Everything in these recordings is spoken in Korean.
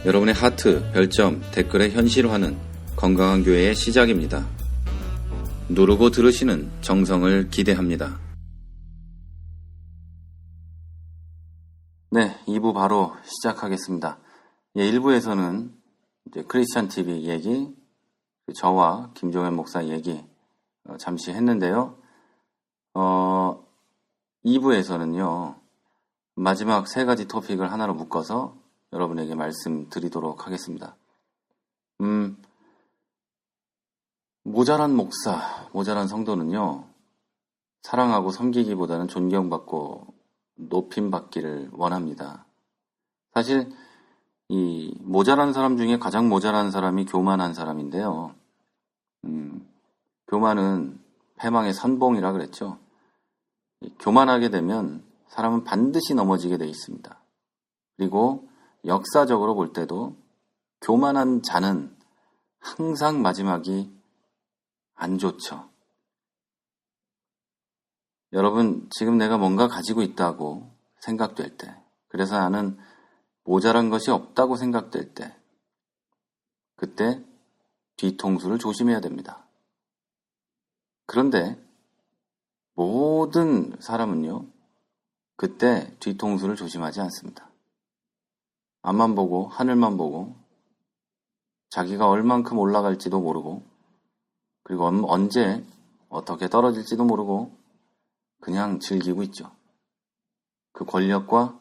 여러분의 하트, 별점, 댓글의 현실화는 건강한 교회의 시작입니다. 누르고 들으시는 정성을 기대합니다. 네, 2부 바로 시작하겠습니다. 1부에서는 이제 크리스찬 TV 얘기, 저와 김종현 목사 얘기 잠시 했는데요. 2부에서는요, 마지막 3가지 토픽을 하나로 묶어서 여러분에게 말씀드리도록 하겠습니다. 모자란 목사, 모자란 성도는요, 사랑하고 섬기기보다는 존경받고 높임받기를 원합니다. 사실 이 모자란 사람 중에 가장 모자란 사람이 교만한 사람인데요. 교만은 패망의 선봉이라 그랬죠. 교만하게 되면 사람은 반드시 넘어지게 돼 있습니다. 그리고 역사적으로 볼 때도 교만한 자는 항상 마지막이 안 좋죠. 여러분, 지금 내가 뭔가 가지고 있다고 생각될 때, 그래서 나는 모자란 것이 없다고 생각될 때, 그때 뒤통수를 조심해야 됩니다. 그런데 모든 사람은요, 그때 뒤통수를 조심하지 않습니다. 앞만 보고 하늘만 보고 자기가 얼만큼 올라갈지도 모르고 그리고 언제 어떻게 떨어질지도 모르고 그냥 즐기고 있죠. 그 권력과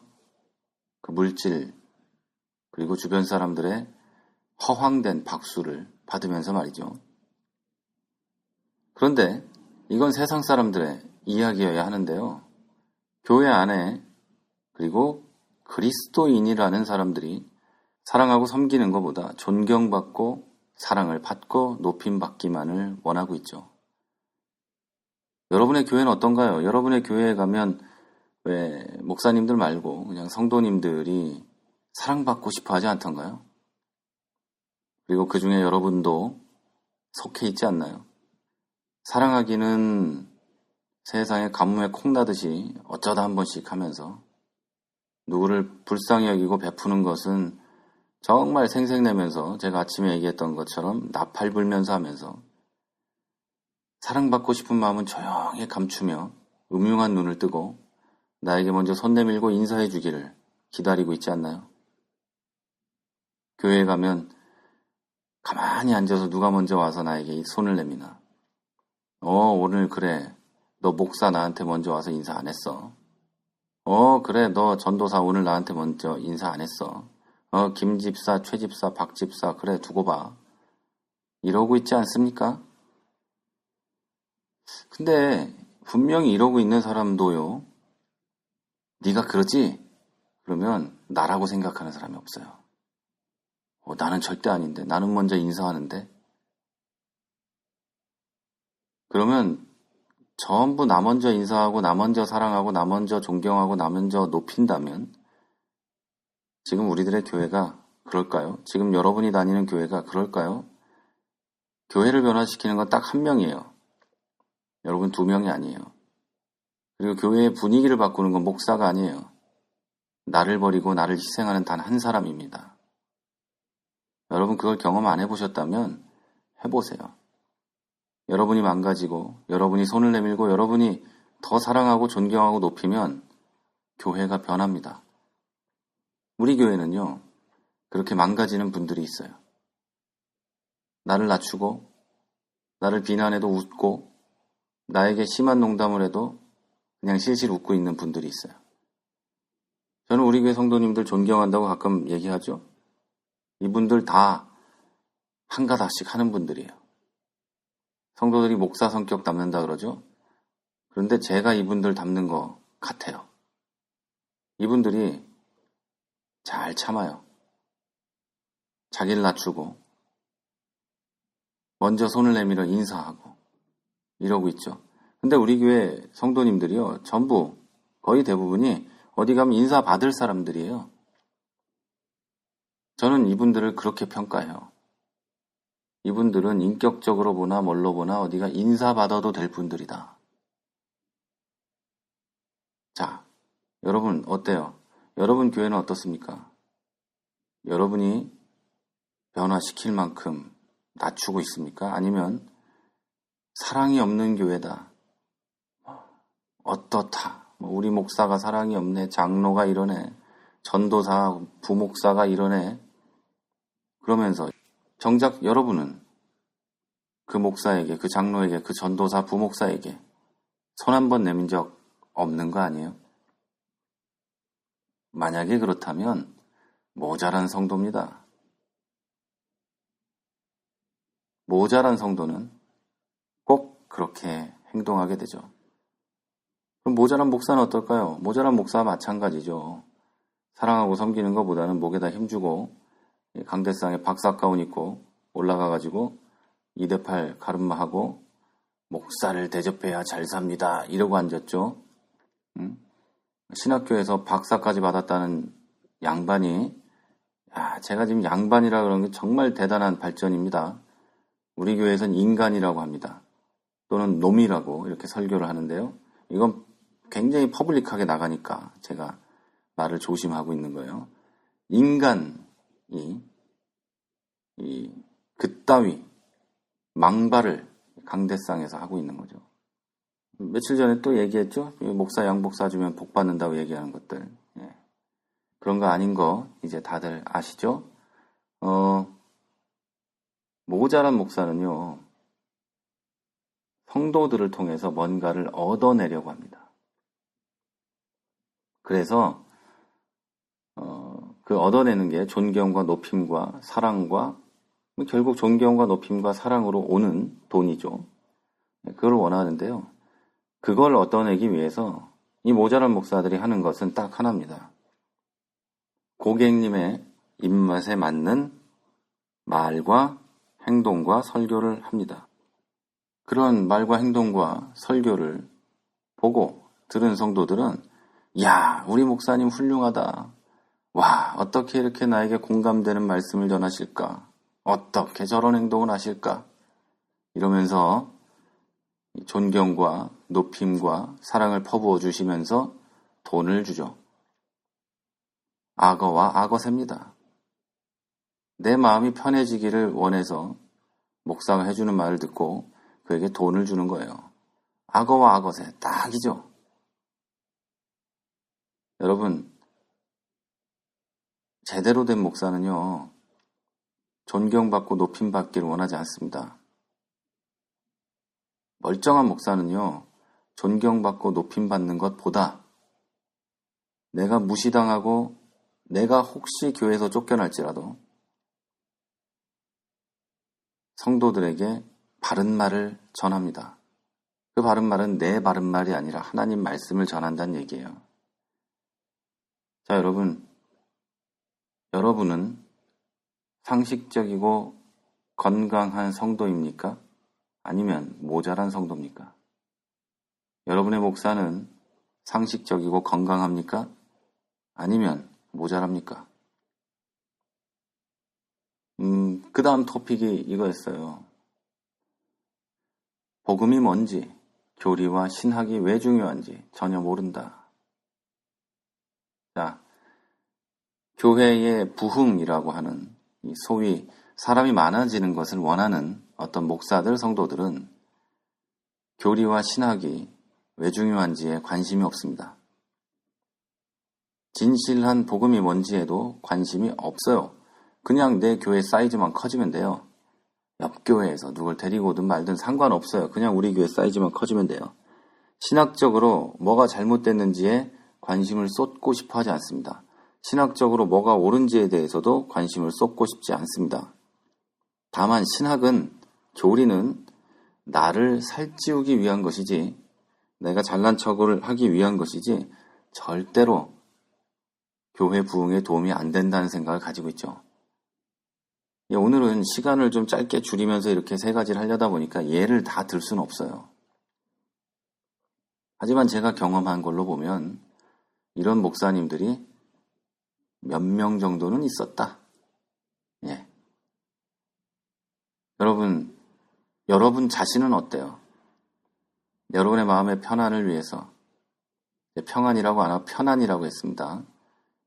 그 물질 그리고 주변 사람들의 허황된 박수를 받으면서 말이죠. 그런데 이건 세상 사람들의 이야기여야 하는데요. 교회 안에 그리고 그리스도인이라는 사람들이 사랑하고 섬기는 것보다 존경받고 사랑을 받고 높임받기만을 원하고 있죠. 여러분의 교회는 어떤가요? 여러분의 교회에 가면 왜 목사님들 말고 그냥 성도님들이 사랑받고 싶어 하지 않던가요? 그리고 그 중에 여러분도 속해 있지 않나요? 사랑하기는 세상에 가뭄에 콩나듯이 어쩌다 한 번씩 하면서 누구를 불쌍히 여기고 베푸는 것은 정말 생색내면서 제가 아침에 얘기했던 것처럼 나팔 불면서 하면서 사랑받고 싶은 마음은 조용히 감추며 음흉한 눈을 뜨고 나에게 먼저 손 내밀고 인사해 주기를 기다리고 있지 않나요? 교회에 가면 가만히 앉아서 누가 먼저 와서 나에게 손을 내미나. 오늘 그래. 너 목사 나한테 먼저 와서 인사 안 했어. 그래. 너 전도사 오늘 나한테 먼저 인사 안 했어. 김집사, 최집사, 박집사, 그래, 두고 봐. 이러고 있지 않습니까? 근데 분명히 이러고 있는 사람도요, 네가 그러지? 그러면 나라고 생각하는 사람이 없어요. 나는 절대 아닌데. 나는 먼저 인사하는데. 그러면 전부 나 먼저 인사하고 나 먼저 사랑하고 나 먼저 존경하고 나 먼저 높인다면 지금 우리들의 교회가 그럴까요? 지금 여러분이 다니는 교회가 그럴까요? 교회를 변화시키는 건 딱 한 명이에요. 여러분 2명이 아니에요. 그리고 교회의 분위기를 바꾸는 건 목사가 아니에요. 나를 버리고 나를 희생하는 단 한 사람입니다. 여러분 그걸 경험 안 해보셨다면 해보세요. 여러분이 망가지고 여러분이 손을 내밀고 여러분이 더 사랑하고 존경하고 높이면 교회가 변합니다. 우리 교회는요, 그렇게 망가지는 분들이 있어요. 나를 낮추고 나를 비난해도 웃고 나에게 심한 농담을 해도 그냥 실실 웃고 있는 분들이 있어요. 저는 우리 교회 성도님들 존경한다고 가끔 얘기하죠. 이분들 다 한 가닥씩 하는 분들이에요. 성도들이 목사 성격 닮는다 그러죠. 그런데 제가 이분들 닮는 것 같아요. 이분들이 잘 참아요. 자기를 낮추고 먼저 손을 내밀어 인사하고 이러고 있죠. 근데 우리 교회 성도님들이요, 전부 거의 대부분이 어디 가면 인사 받을 사람들이에요. 저는 이분들을 그렇게 평가해요. 이분들은 인격적으로 보나 뭘로 보나 어디가 인사받아도 될 분들이다. 자, 여러분 어때요? 여러분 교회는 어떻습니까? 여러분이 변화시킬 만큼 낮추고 있습니까? 아니면 사랑이 없는 교회다. 어떻다. 우리 목사가 사랑이 없네. 장로가 이러네. 전도사, 부목사가 이러네. 그러면서 정작 여러분은 그 목사에게, 그 장로에게, 그 전도사, 부목사에게 손 한 번 내민 적 없는 거 아니에요? 만약에 그렇다면 모자란 성도입니다. 모자란 성도는 꼭 그렇게 행동하게 되죠. 그럼 모자란 목사는 어떨까요? 모자란 목사와 마찬가지죠. 사랑하고 섬기는 것보다는 목에다 힘주고 강대상에 박사가운 입고 올라가가지고 2대8 가름마하고 목사를 대접해야 잘 삽니다. 이러고 앉았죠. 신학교에서 박사까지 받았다는 양반이, 제가 지금 양반이라 그런 게 정말 대단한 발전입니다. 우리 교회에서는 인간이라고 합니다. 또는 놈이라고 이렇게 설교를 하는데요. 이건 굉장히 퍼블릭하게 나가니까 제가 말을 조심하고 있는 거예요. 인간이 그따위 망발을 강대상에서 하고 있는 거죠. 며칠 전에 또 얘기했죠. 목사 양복 사주면 복 받는다고 얘기하는 것들. 그런 거 아닌 거 이제 다들 아시죠? 모자란 목사는요, 성도들을 통해서 뭔가를 얻어내려고 합니다. 그래서 그 얻어내는 게 존경과 높임과 사랑과, 결국 존경과 높임과 사랑으로 오는 돈이죠. 그걸 원하는데요. 그걸 얻어내기 위해서 이 모자란 목사들이 하는 것은 딱 하나입니다. 고객님의 입맛에 맞는 말과 행동과 설교를 합니다. 그런 말과 행동과 설교를 보고 들은 성도들은, 야, 우리 목사님 훌륭하다. 와, 어떻게 이렇게 나에게 공감되는 말씀을 전하실까? 어떻게 저런 행동을 하실까? 이러면서 존경과 높임과 사랑을 퍼부어 주시면서 돈을 주죠. 악어와 악어새입니다. 내 마음이 편해지기를 원해서 목사가 해주는 말을 듣고 그에게 돈을 주는 거예요. 악어와 악어새 딱이죠. 여러분, 제대로 된 목사는요, 존경받고 높임받기를 원하지 않습니다. 멀쩡한 목사는요, 존경받고 높임받는 것보다 내가 무시당하고 내가 혹시 교회에서 쫓겨날지라도 성도들에게 바른 말을 전합니다. 그 바른 말은 내 바른 말이 아니라 하나님 말씀을 전한다는 얘기예요. 자, 여러분은 상식적이고 건강한 성도입니까? 아니면 모자란 성도입니까? 여러분의 목사는 상식적이고 건강합니까? 아니면 모자랍니까? 그 다음 토픽이 이거였어요. 복음이 뭔지, 교리와 신학이 왜 중요한지 전혀 모른다. 자, 교회의 부흥이라고 하는 소위 사람이 많아지는 것을 원하는 어떤 목사들, 성도들은 교리와 신학이 왜 중요한지에 관심이 없습니다. 진실한 복음이 뭔지에도 관심이 없어요. 그냥 내 교회 사이즈만 커지면 돼요. 옆 교회에서 누굴 데리고 오든 말든 상관없어요. 그냥 우리 교회 사이즈만 커지면 돼요. 신학적으로 뭐가 잘못됐는지에 관심을 쏟고 싶어 하지 않습니다. 신학적으로 뭐가 옳은지에 대해서도 관심을 쏟고 싶지 않습니다. 다만 신학은, 교리는 나를 살찌우기 위한 것이지, 내가 잘난 척을 하기 위한 것이지 절대로 교회 부흥에 도움이 안 된다는 생각을 가지고 있죠. 오늘은 시간을 좀 짧게 줄이면서 이렇게 세 가지를 하려다 보니까 예를 다 들 수는 없어요. 하지만 제가 경험한 걸로 보면 이런 목사님들이 몇 명 정도는 있었다. 예. 여러분 자신은 어때요? 여러분의 마음의 편안을 위해서, 평안이라고 안 하고 편안이라고 했습니다.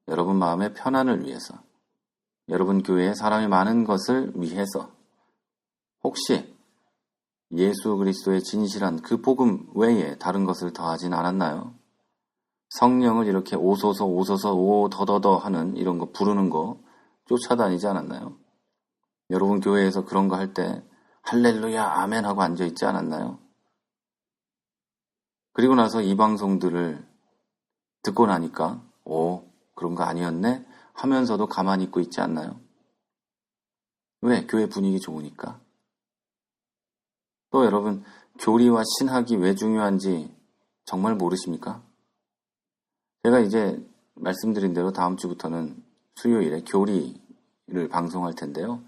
여러분 마음의 편안을 위해서 여러분 교회에 사람이 많은 것을 위해서 혹시 예수 그리스도의 진실한 그 복음 외에 다른 것을 더하진 않았나요? 성령을 이렇게 오소서 오소서 오 더더더 하는 이런 거 부르는 거 쫓아다니지 않았나요? 여러분 교회에서 그런 거 할 때 할렐루야 아멘 하고 앉아있지 않았나요? 그리고 나서 이 방송들을 듣고 나니까 오 그런 거 아니었네 하면서도 가만히 있고 있지 않나요? 왜? 교회 분위기 좋으니까. 또 여러분 교리와 신학이 왜 중요한지 정말 모르십니까? 제가 이제 말씀드린 대로 다음 주부터는 수요일에 교리를 방송할 텐데요.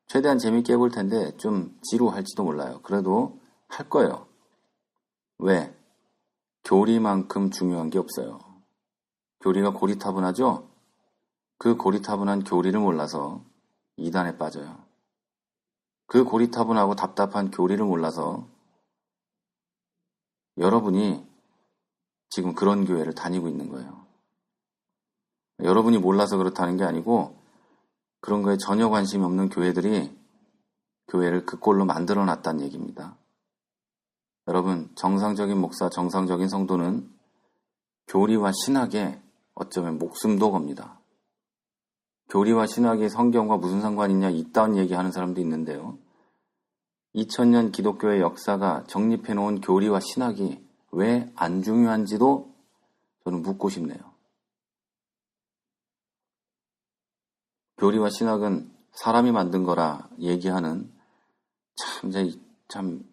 최대한 재밌게 해볼 텐데 좀 지루할지도 몰라요. 그래도 할 거예요. 왜? 교리만큼 중요한 게 없어요. 교리가 고리타분하죠? 그 고리타분한 교리를 몰라서 이단에 빠져요. 그 고리타분하고 답답한 교리를 몰라서 여러분이 지금 그런 교회를 다니고 있는 거예요. 여러분이 몰라서 그렇다는 게 아니고 그런 거에 전혀 관심이 없는 교회들이 교회를 그 꼴로 만들어 놨다는 얘기입니다. 여러분, 정상적인 목사, 정상적인 성도는 교리와 신학에 어쩌면 목숨도 겁니다. 교리와 신학이 성경과 무슨 상관이 있냐 이딴 얘기하는 사람도 있는데요. 2000년 기독교의 역사가 정립해 놓은 교리와 신학이 왜 안 중요한지도 저는 묻고 싶네요. 교리와 신학은 사람이 만든 거라 얘기하는 참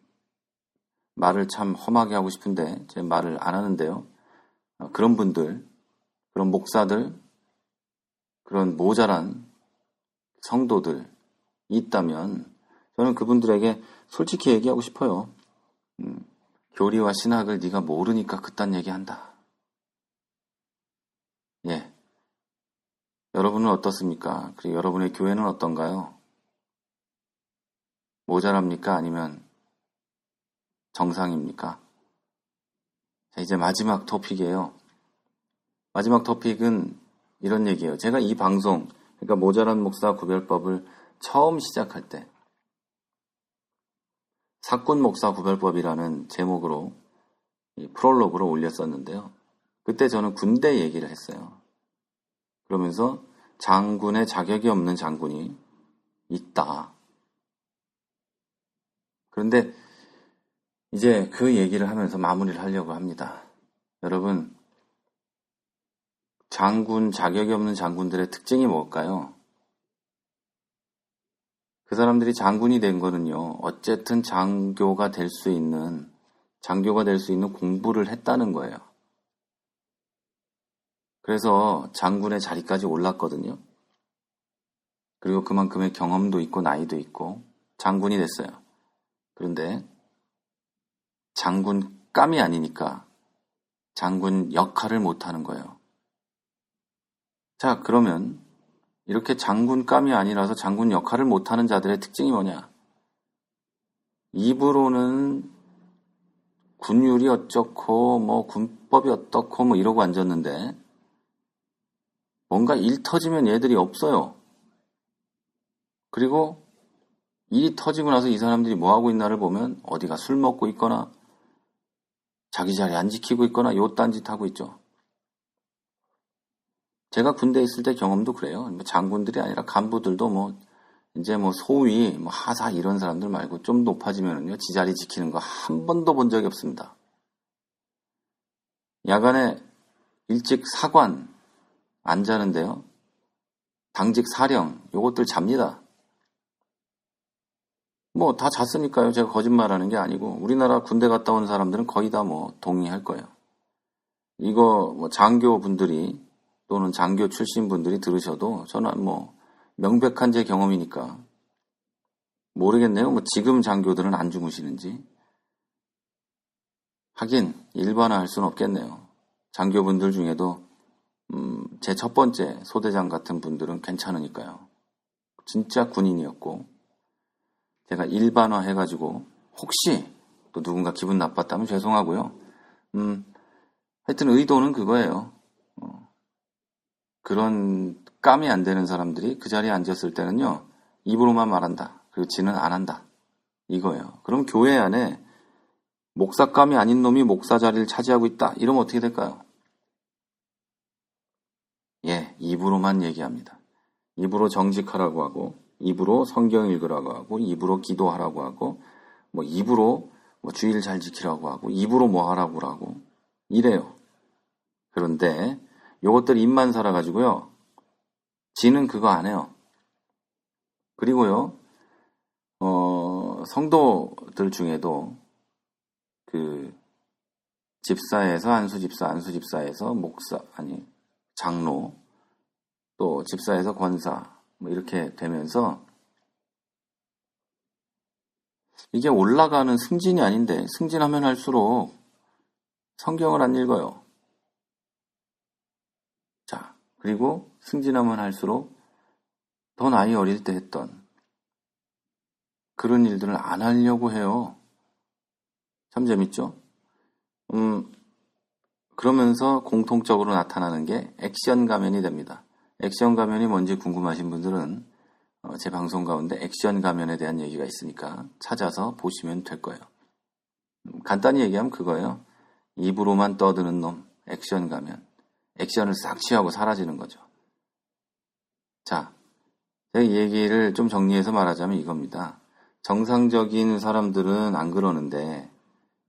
말을 참 험하게 하고 싶은데 제 말을 안 하는데요. 그런 분들, 그런 목사들, 그런 모자란 성도들 있다면 저는 그분들에게 솔직히 얘기하고 싶어요. 교리와 신학을 네가 모르니까 그딴 얘기한다. 예. 여러분은 어떻습니까? 그리고 여러분의 교회는 어떤가요? 모자랍니까? 아니면 정상입니까? 자, 이제 마지막 토픽이에요. 마지막 토픽은 이런 얘기예요. 제가 이 방송, 그러니까 모자란 목사 구별법을 처음 시작할 때 사꾼 목사 구별법이라는 제목으로 프롤로그로 올렸었는데요. 그때 저는 군대 얘기를 했어요. 그러면서 장군의 자격이 없는 장군이 있다. 그런데 이제 그 얘기를 하면서 마무리를 하려고 합니다. 여러분, 장군, 자격이 없는 장군들의 특징이 뭘까요? 그 사람들이 장군이 된 거는요, 어쨌든 장교가 될 수 있는 공부를 했다는 거예요. 그래서 장군의 자리까지 올랐거든요. 그리고 그만큼의 경험도 있고 나이도 있고 장군이 됐어요. 그런데 장군감이 아니니까 장군 역할을 못하는 거예요. 자, 그러면 이렇게 장군감이 아니라서 장군 역할을 못하는 자들의 특징이 뭐냐? 입으로는 군율이 어쩌고 뭐 군법이 어떻고 뭐 이러고 앉았는데 뭔가 일 터지면 얘들이 없어요. 그리고 일이 터지고 나서 이 사람들이 뭐 하고 있나를 보면 어디가 술 먹고 있거나 자기 자리 안 지키고 있거나 요딴 짓 하고 있죠. 제가 군대에 있을 때 경험도 그래요. 장군들이 아니라 간부들도 이제 소위 하사 이런 사람들 말고 좀 높아지면은요 지 자리 지키는 거 한 번도 본 적이 없습니다. 야간에 일찍 사관 안 자는데요. 당직 사령 요것들 잡니다. 다 잤으니까요. 제가 거짓말하는 게 아니고 우리나라 군대 갔다 온 사람들은 거의 다 동의할 거예요. 이거 장교분들이 또는 장교 출신 분들이 들으셔도 저는 명백한 제 경험이니까 모르겠네요. 지금 장교들은 안 주무시는지. 하긴 일반화할 수는 없겠네요. 장교분들 중에도 제 첫 번째 소대장 같은 분들은 괜찮으니까요. 진짜 군인이었고 제가 일반화 해가지고 혹시 또 누군가 기분 나빴다면 죄송하고요. 하여튼 의도는 그거예요. 그런 감이 안 되는 사람들이 그 자리에 앉았을 때는요, 입으로만 말한다. 그리고 지는 안 한다. 이거예요. 그럼 교회 안에 목사감이 아닌 놈이 목사 자리를 차지하고 있다. 이러면 어떻게 될까요? 예, 입으로만 얘기합니다. 입으로 정직하라고 하고, 입으로 성경 읽으라고 하고, 입으로 기도하라고 하고, 뭐 입으로 뭐 주일 잘 지키라고 하고, 입으로 뭐 하라고 하고, 이래요. 그런데 요것들 입만 살아가지고요, 지는 그거 안 해요. 그리고요, 성도들 중에도 그 집사에서 안수집사에서 목사, 아니, 장로, 또 집사에서 권사, 뭐 이렇게 되면서 이게 올라가는 승진이 아닌데 승진하면 할수록 성경을 안 읽어요. 자, 그리고 승진하면 할수록 더 나이 어릴 때 했던 그런 일들을 안 하려고 해요. 참 재밌죠? 그러면서 공통적으로 나타나는 게 액션 가면이 됩니다. 액션 가면이 뭔지 궁금하신 분들은 제 방송 가운데 액션 가면에 대한 얘기가 있으니까 찾아서 보시면 될 거예요. 간단히 얘기하면 그거예요. 입으로만 떠드는 놈, 액션 가면. 액션을 싹 취하고 사라지는 거죠. 자, 제가 이 얘기를 좀 정리해서 말하자면 이겁니다. 정상적인 사람들은 안 그러는데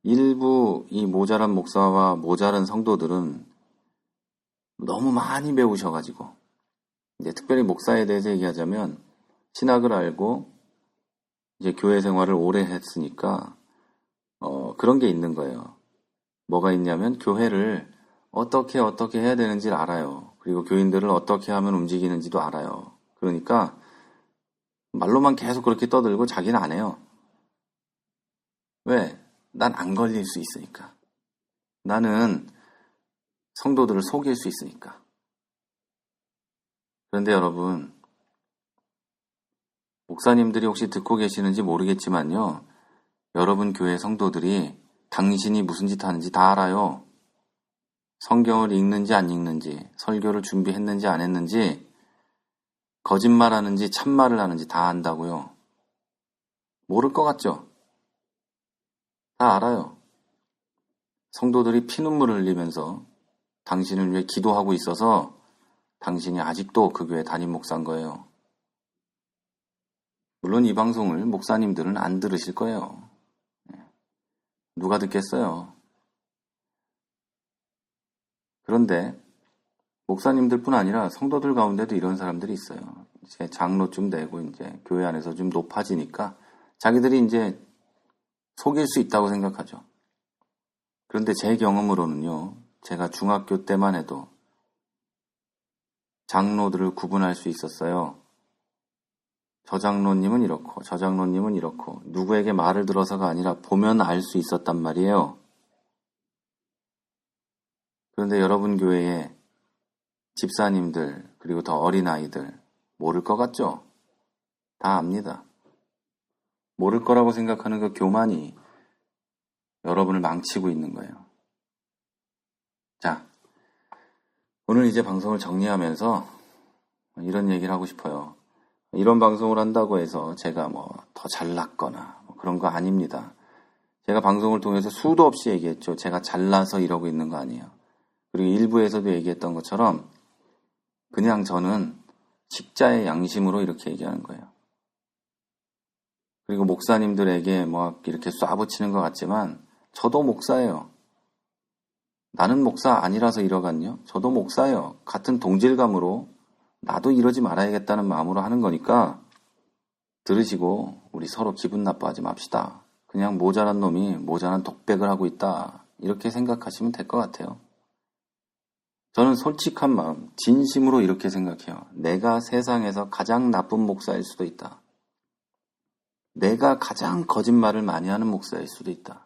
일부 이 모자란 목사와 모자란 성도들은 너무 많이 배우셔가지고 이제 특별히 목사에 대해서 얘기하자면 신학을 알고 이제 교회 생활을 오래 했으니까 그런 게 있는 거예요. 뭐가 있냐면 교회를 어떻게 해야 되는지를 알아요. 그리고 교인들을 어떻게 하면 움직이는지도 알아요. 그러니까 말로만 계속 그렇게 떠들고 자기는 안 해요. 왜? 난 안 걸릴 수 있으니까. 나는 성도들을 속일 수 있으니까. 그런데 여러분, 목사님들이 혹시 듣고 계시는지 모르겠지만요. 여러분 교회 성도들이 당신이 무슨 짓 하는지 다 알아요. 성경을 읽는지 안 읽는지, 설교를 준비했는지 안 했는지, 거짓말하는지 참말을 하는지 다 안다고요. 모를 것 같죠? 다 알아요. 성도들이 피눈물을 흘리면서 당신을 위해 기도하고 있어서 당신이 아직도 그 교회 담임 목사인 거예요. 물론 이 방송을 목사님들은 안 들으실 거예요. 누가 듣겠어요? 그런데 목사님들뿐 아니라 성도들 가운데도 이런 사람들이 있어요. 이제 장로쯤 되고 이제 교회 안에서 좀 높아지니까 자기들이 이제 속일 수 있다고 생각하죠. 그런데 제 경험으로는요, 제가 중학교 때만 해도 장로들을 구분할 수 있었어요. 저 장로님은 이렇고, 저 장로님은 이렇고, 누구에게 말을 들어서가 아니라 보면 알 수 있었단 말이에요. 그런데 여러분 교회에 집사님들, 그리고 더 어린 아이들, 모를 것 같죠? 다 압니다. 모를 거라고 생각하는 그 교만이 여러분을 망치고 있는 거예요. 자, 오늘 이제 방송을 정리하면서 이런 얘기를 하고 싶어요. 이런 방송을 한다고 해서 제가 뭐 더 잘났거나 뭐 그런 거 아닙니다. 제가 방송을 통해서 수도 없이 얘기했죠. 제가 잘나서 이러고 있는 거 아니에요. 그리고 일부에서도 얘기했던 것처럼 그냥 저는 식자의 양심으로 이렇게 얘기하는 거예요. 그리고 목사님들에게 뭐 이렇게 쏴붙이는 것 같지만 저도 목사예요. 나는 목사 아니라서 이러거든요. 저도 목사예요. 같은 동질감으로 나도 이러지 말아야겠다는 마음으로 하는 거니까 들으시고 우리 서로 기분 나빠하지 맙시다. 그냥 모자란 놈이 모자란 독백을 하고 있다. 이렇게 생각하시면 될 것 같아요. 저는 솔직한 마음, 진심으로 이렇게 생각해요. 내가 세상에서 가장 나쁜 목사일 수도 있다. 내가 가장 거짓말을 많이 하는 목사일 수도 있다.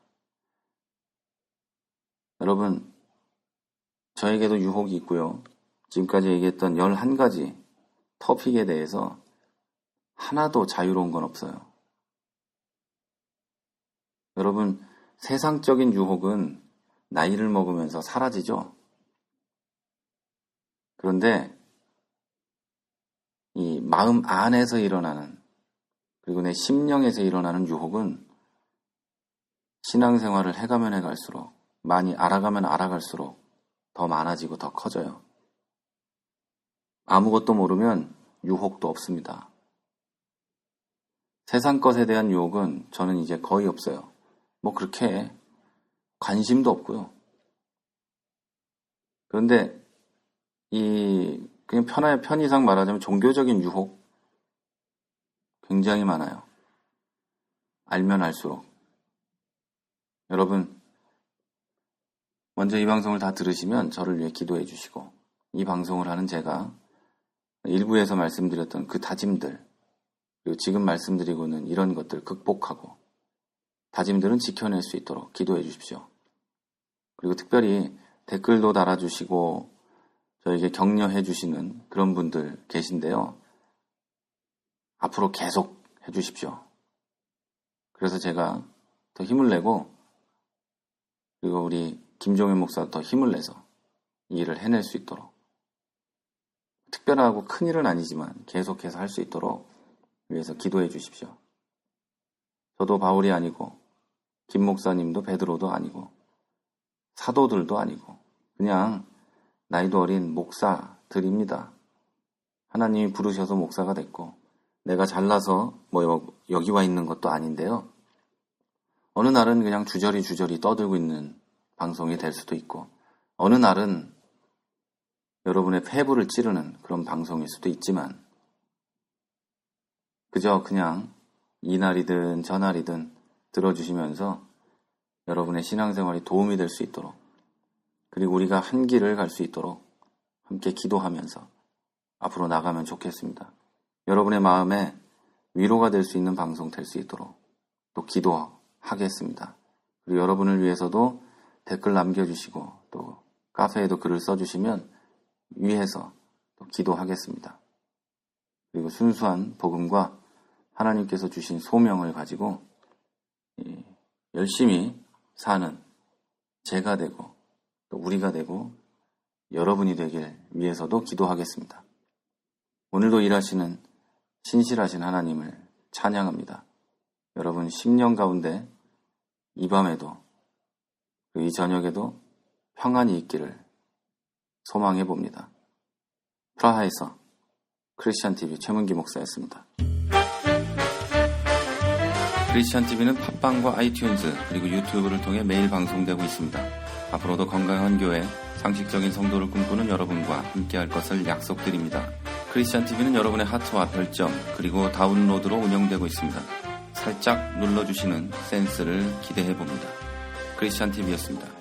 여러분, 저에게도 유혹이 있고요. 지금까지 얘기했던 11가지 토픽에 대해서 하나도 자유로운 건 없어요. 여러분, 세상적인 유혹은 나이를 먹으면서 사라지죠? 그런데 이 마음 안에서 일어나는, 그리고 내 심령에서 일어나는 유혹은 신앙생활을 해가면 해갈수록, 많이 알아가면 알아갈수록 더 많아지고 더 커져요. 아무것도 모르면 유혹도 없습니다. 세상 것에 대한 유혹은 저는 이제 거의 없어요. 뭐 그렇게 관심도 없고요. 그런데 그냥 편의상 말하자면 종교적인 유혹 굉장히 많아요. 알면 알수록. 여러분, 먼저 이 방송을 다 들으시면 저를 위해 기도해 주시고, 이 방송을 하는 제가 일부에서 말씀드렸던 그 다짐들, 그리고 지금 말씀드리고는 이런 것들 극복하고 다짐들은 지켜낼 수 있도록 기도해 주십시오. 그리고 특별히 댓글도 달아주시고 저에게 격려해 주시는 그런 분들 계신데요. 앞으로 계속 해 주십시오. 그래서 제가 더 힘을 내고, 그리고 우리 김종현 목사도 더 힘을 내서 이 일을 해낼 수 있도록, 특별하고 큰 일은 아니지만 계속해서 할 수 있도록 위해서 기도해 주십시오. 저도 바울이 아니고 김 목사님도 베드로도 아니고 사도들도 아니고 그냥 나이도 어린 목사들입니다. 하나님이 부르셔서 목사가 됐고, 내가 잘나서 여기 와 있는 것도 아닌데요. 어느 날은 그냥 주저리 떠들고 있는 방송이 될 수도 있고, 어느 날은 여러분의 폐부를 찌르는 그런 방송일 수도 있지만, 그저 그냥 이날이든 저날이든 들어주시면서 여러분의 신앙생활이 도움이 될 수 있도록, 그리고 우리가 한 길을 갈 수 있도록 함께 기도하면서 앞으로 나가면 좋겠습니다. 여러분의 마음에 위로가 될 수 있는 방송 될 수 있도록 또 기도하겠습니다. 그리고 여러분을 위해서도 댓글 남겨주시고 또 카페에도 글을 써주시면 위해서 또 기도하겠습니다. 그리고 순수한 복음과 하나님께서 주신 소명을 가지고 열심히 사는 제가 되고 또 우리가 되고 여러분이 되길 위해서도 기도하겠습니다. 오늘도 일하시는 신실하신 하나님을 찬양합니다. 여러분 심령 가운데 이 밤에도 이 저녁에도 평안이 있기를 소망해 봅니다. 프라하에서 크리스천TV 최문기 목사였습니다. 크리스천TV는 팟빵과 아이튠즈 그리고 유튜브를 통해 매일 방송되고 있습니다. 앞으로도 건강한 교회, 상식적인 성도를 꿈꾸는 여러분과 함께할 것을 약속드립니다. 크리스천TV는 여러분의 하트와 별점 그리고 다운로드로 운영되고 있습니다. 살짝 눌러주시는 센스를 기대해봅니다. 크리스천TV였습니다.